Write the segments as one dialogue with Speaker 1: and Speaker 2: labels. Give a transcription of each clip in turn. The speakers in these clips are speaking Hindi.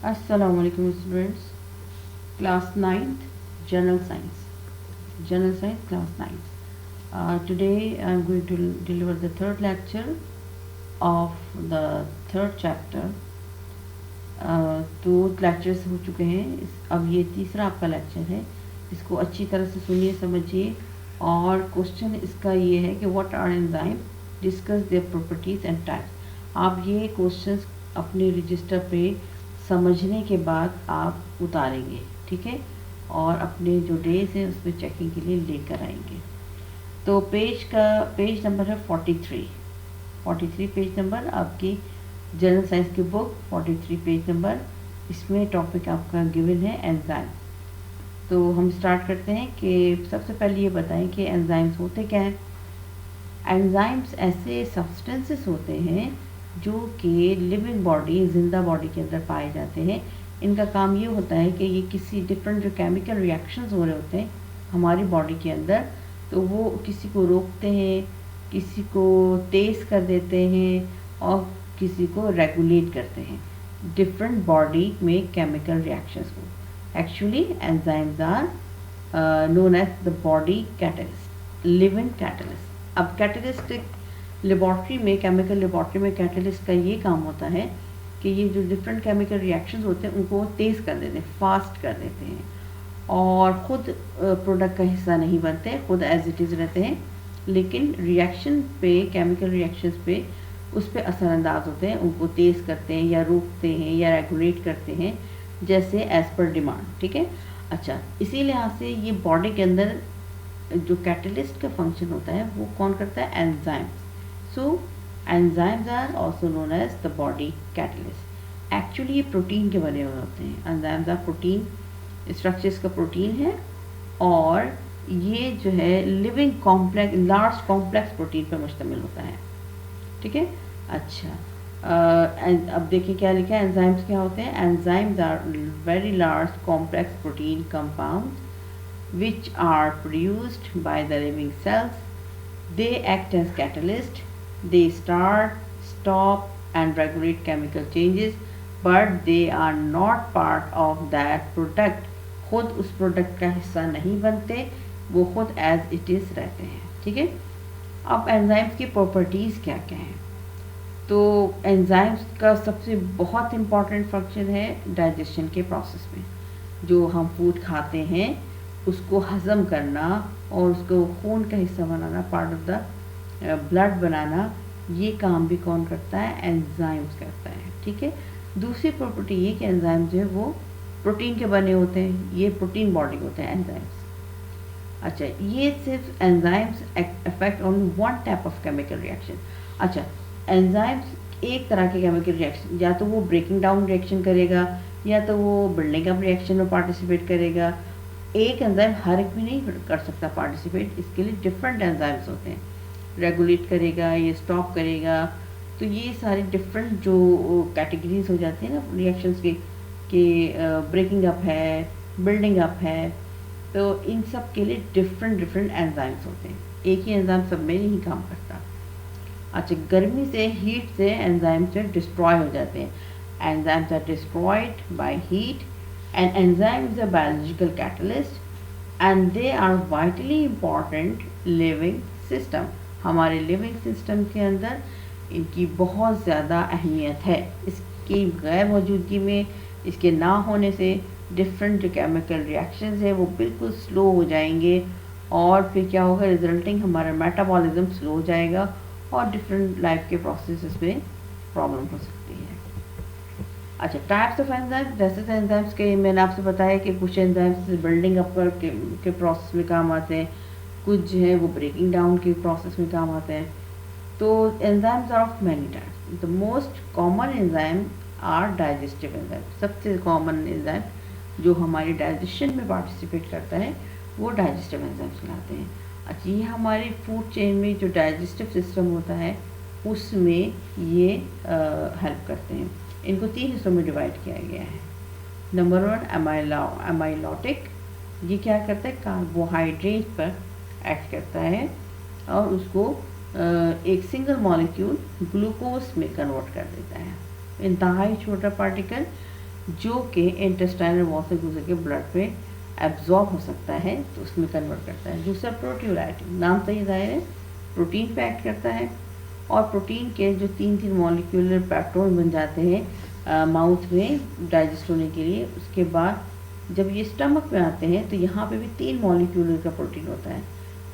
Speaker 1: Assalamu alaikum students. Class 9th General Science class 9th. Today I am going to deliver the third lecture of the third chapter. दो लेक्चर्स हो चुके हैं, अब ये तीसरा आपका लेक्चर है। इसको अच्छी तरह से सुनिए, समझिए। और क्वेश्चन इसका ये है कि what are enzyme, discuss their properties and types. आप ये क्वेश्चंस अपने रजिस्टर पे समझने के बाद आप उतारेंगे, ठीक है, और अपने जो डेज हैं उसमें चेकिंग के लिए लेकर आएंगे। तो पेज नंबर है 43 पेज नंबर आपकी जनरल साइंस की बुक 43 पेज नंबर। इसमें टॉपिक आपका गिवन है एंजाइम। तो हम स्टार्ट करते हैं कि सबसे पहले ये बताएं कि एंजाइम्स होते क्या हैं। एंजाइम्स ऐसे सब्सटेंसेस होते हैं जो कि लिविंग बॉडी, जिंदा बॉडी के अंदर पाए जाते हैं। इनका काम ये होता है कि ये किसी डिफरेंट जो केमिकल रिएक्शंस हो रहे होते हैं हमारी बॉडी के अंदर, तो वो किसी को रोकते हैं, किसी को तेज़ कर देते हैं और किसी को रेगुलेट करते हैं डिफरेंट बॉडी में केमिकल रिएक्शंस को। Actually enzymes are known as the body catalyst, living catalyst। अब कैटलिस्टिक लेबॉर्ट्री में, केमिकल लेबॉर्ट्री में कैटलिस्ट का ये काम होता है कि ये जो डिफरेंट केमिकल रिएक्शंस होते हैं उनको तेज़ कर देते हैं, फास्ट कर देते हैं, और ख़ुद प्रोडक्ट का हिस्सा नहीं बनते, खुद एज इट इज़ रहते हैं, लेकिन रिएक्शन पे, केमिकल रिएक्शंस पे उस पर असरअंदाज होते हैं, उनको तेज़ करते हैं या रोकते हैं या रेगुलेट करते हैं, जैसे एज़ पर डिमांड, ठीक है। अच्छा, इसी लिहाज से ये बॉडी के अंदर जो कैटलिस्ट का फंक्शन होता है वो कौन करता है? Enzymes. So enzymes are also known as the body catalyst. Actually ये प्रोटीन के बने हुए होते हैं। एंजाइम्स आर प्रोटीन, स्ट्रक्चर्स का प्रोटीन है, और ये जो है living complex, large complex protein पर मुश्तमिल होता है, ठीक है। अच्छा, अब देखिए क्या लिखा है, एंजाइम्स क्या होते हैं। Enzymes are very large complex protein compounds which are produced by the living cells. They act as catalyst. They start, stop and regulate chemical changes, but they are not part of that product. खुद उस प्रोडक्ट का हिस्सा नहीं बनते, वो खुद एज इट इज़ रहते हैं, ठीक है। अब एंजाइम्स की प्रॉपर्टीज़ क्या क्या हैं। तो एंजाइम्स का सबसे बहुत इम्पॉर्टेंट फंक्शन है डाइजेशन के प्रोसेस में। जो हम फूड खाते हैं उसको हज़म करना और उसको खून का हिस्सा बनाना, पार्ट ऑफ द ब्लड बनाना, ये काम भी कौन करता है? एंजाइम्स करता है, ठीक है। दूसरी प्रॉपर्टी ये कि एंजाइम्स जो है वो प्रोटीन के बने होते हैं, ये प्रोटीन बॉडी होते हैं एंजाइम्स। अच्छा, ये सिर्फ enzymes affect only one type of chemical reaction. अच्छा, एंजाइम्स एक तरह के केमिकल रिएक्शन, या तो वो ब्रेकिंग डाउन रिएक्शन करेगा या तो वो बिल्डिंग अप रिएक्शन में पार्टिसिपेट करेगा। एक एंजाइम हर एक में नहीं कर सकता पार्टिसिपेट, इसके लिए डिफरेंट एंजाइम्स होते हैं। रेगुलेट करेगा, ये स्टॉप करेगा, तो ये सारे डिफरेंट जो कैटेगरीज हो जाती हैं ना रिएक्शंस के, ब्रेकिंग अप है, बिल्डिंग अप है, तो इन सब के लिए डिफरेंट एंजाइम्स होते हैं। एक ही एंजाइम सब में नहीं काम करता। अच्छा, गर्मी से, हीट से एंजाइम्स डिस्ट्रॉय हो जाते हैं। Enzymes are destroyed by heat. An enzyme is a biological catalyst and they are vitally important living system। हमारे living system के अंदर इनकी बहुत ज़्यादा अहमियत है। इसकी गैर मौजूदगी में, इसके ना होने से डिफरेंट जो केमिकल रिएक्शंस है वो बिल्कुल स्लो हो जाएंगे, और फिर क्या होगा, रिजल्टिंग हमारा मेटाबॉलिज्म स्लो हो जाएगा और डिफरेंट लाइफ के प्रोसेसेस में प्रॉब्लम हो सकती है। अच्छा, टाइप्स ऑफ एंजाइम्स, जैसे एंजाइम्स के मैंने आपसे बताया कि कुछ एंजाइम्स बिल्डिंग अप के प्रोसेस में काम आते हैं, कुछ जो है वो ब्रेकिंग डाउन के प्रोसेस में काम आते हैं। तो enzymes are of many types. The most common enzyme are digestive enzyme. सबसे कॉमन एंजाइम जो हमारी डाइजेशन में पार्टिसिपेट करता है वो डाइजेस्टिव एंजाइम्स कहलाते हैं। अच्छा, ये हमारी फूड चेन में जो डाइजेस्टिव सिस्टम होता है उसमें ये हेल्प करते हैं। इनको 3 हिस्सों में डिवाइड किया गया है। नंबर 1 एमाइलोटिक, ये क्या करता है, कार्बोहाइड्रेट पर एक्ट करता है और उसको एक सिंगल मॉलिक्यूल ग्लूकोज में कन्वर्ट कर देता है। इंतहाई छोटा पार्टिकल जो कि इंटेस्टाइनल वॉल से गुजर के ब्लड में एब्जॉर्ब हो सकता है, तो उसमें कन्वर्ट करता है। दूसरा प्रोटीयोलाइटिक, नाम से ही जाहिर है प्रोटीन पे एक्ट करता है, और प्रोटीन के जो 3 मॉलिक्यूलर पैटर्न बन जाते हैं माउथ में डाइजेस्ट होने के लिए, उसके बाद जब ये स्टमक में आते हैं तो यहाँ पे भी 3 मॉलिक्यूलर का प्रोटीन होता है।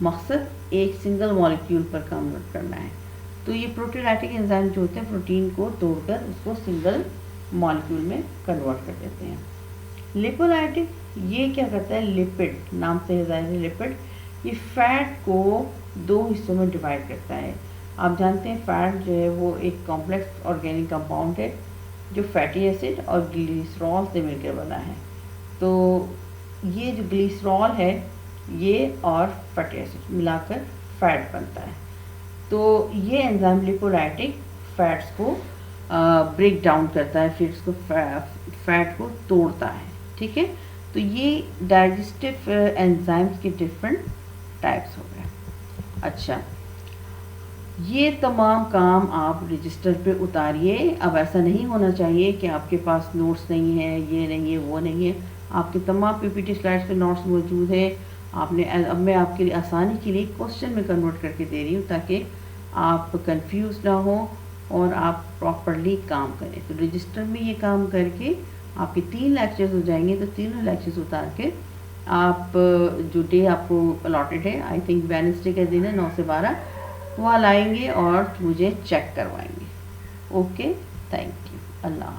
Speaker 1: मकसद एक सिंगल मॉलिक्यूल पर कन्वर्ट करना है। तो ये प्रोटीलाइटिक एंजाइम जो होते हैं प्रोटीन को तोड़कर उसको सिंगल मॉलिक्यूल में कन्वर्ट कर देते हैं। लिपोलाइटिक ये क्या करता है, लिपिड, नाम से जाहिर है लिपिड, ये फैट को 2 हिस्सों में डिवाइड करता है। आप जानते हैं फैट जो है वो एक कॉम्प्लेक्स ऑर्गेनिक कंपाउंड है जो फैटी एसिड और ग्लिसरॉल से मिलकर बना है। तो ये जो ग्लिसरॉल है ये और फैटी एसिड मिलाकर फैट बनता है। तो ये एंजाइम लिपोलाइटिक फैट्स को ब्रेक डाउन करता है, फिर उसको फैट को तोड़ता है। ठीक है, तो ये डाइजेस्टिव एंजाइम्स के डिफरेंट टाइप्स हो गए। अच्छा, ये तमाम काम आप रजिस्टर पे उतारिए। अब ऐसा नहीं होना चाहिए कि आपके पास नोट्स नहीं है, ये नहीं है, वो नहीं है। आपके तमाम पीपीटी स्लाइड्स पे नोट्स मौजूद है। आपने अब मैं आपके लिए आसानी के लिए क्वेश्चन में कन्वर्ट करके दे रही हूँ ताकि आप कंफ्यूज ना हो और आप प्रॉपरली काम करें। तो रजिस्टर में ये काम करके आपके 3 लेक्चर्स हो जाएंगे। तो तीनों लेक्चर्स उतार के आप जो डे आपको अलॉटेड है, आई थिंक वेडनेसडे का दिन है 9 से 12, वहाँ लाएंगे और मुझे चेक करवाएंगे। Okay, thank you, Allah.